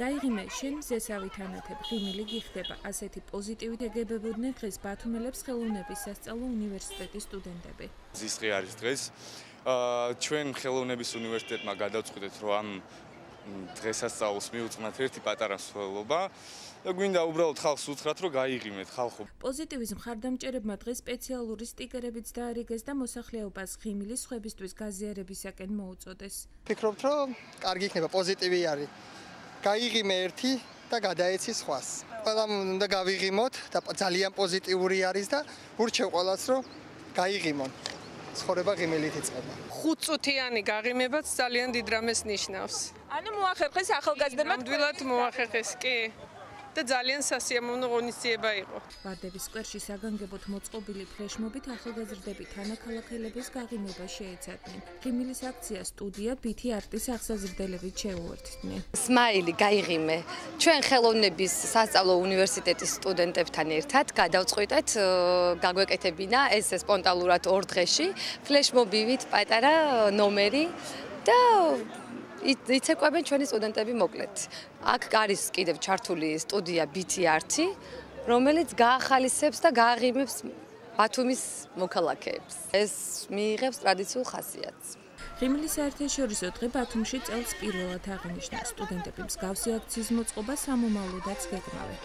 გაიღიმე შენ მზესავი თანათები, ღიმილი გიხდება, ასეთი პოზიტივით ეგებებოდნენ დღეს ბათუმელებს ხელოვნების სასწავლო უნივერსიტეტის სტუდენტები. ზის დღე არის დღეს. ჩვენ ხელოვნების უნივერსიტეტმა გადავწყვიტეთ, რომ ამ დღესასწაულს მივუძღვნათ ერთი პატარა მსვლელობა და გვინდა უბრალოდ ხალხს უთხრათ, რომ გაიღიმეთ ხალხო. პოზიტივის მხარდამჭერებმა დღეს სპეციალური სტიკერებიც დაარიგეს და მოსახლეობას ღიმილის სხვებისთვის გაზიარებისაკენ მოუწოდეს. ვფიქრობთ, რომ კარგი იქნება, პოზიტივი არის. გაიღიმე ერთი და გადაეცი სხვას. ყველამ უნდა გავიღიმოთ და ძალიან პოზიტიური არის და ურჩევ ყველას, რომ გაიღიმონ. ცხოვრება ღიმილით იწყება. 5 წუთიანი გაღიმებაც ძალიან დიდ რამეს ნიშნავს. ანუ მოახერხეს ახალგაზრდებმა ნამდვილად მოახერხეს, კი. და ძალიან სასიამოვნო ღონისძიება იყო. ვარდების სკვერში საგანგებოდ მოწყობილი ფლეშმობით ახალგაზრდები თანაქალაქელების გაღიმებას შეეცადნენ. ღიმილის აქცია სტუდია ბითი არტის აღსაზრდელებით შეუერთდნენ. სმაილი გაიღიმე. ჩვენ ხელოვნების სასწავლო უნივერსიტეტის სტუდენტებთან ერთად გადავწყვიტეთ გაგვეკეთებინა ეს სპონტანურად 2 დღეში ფლეშმობივით პატარა ნომერი და იცეკვებენ ჩვენი სტუდენტები მოკლედ. აქ არის კიდევ ჩართული სტუდია ბითი არტი, რომელიც გაახალისებს და გააღიმებს ბათუმის მოქალაქეებს. ეს მიიღებს ტრადიციულ ხასიათს. ღიმილის საერთაშორისო დღე ბათუმში წელს პირველად აღინიშნა. სტუდენტები მსგავსი აქციის მოწყობა სამომავლოდაც გეგმავენ.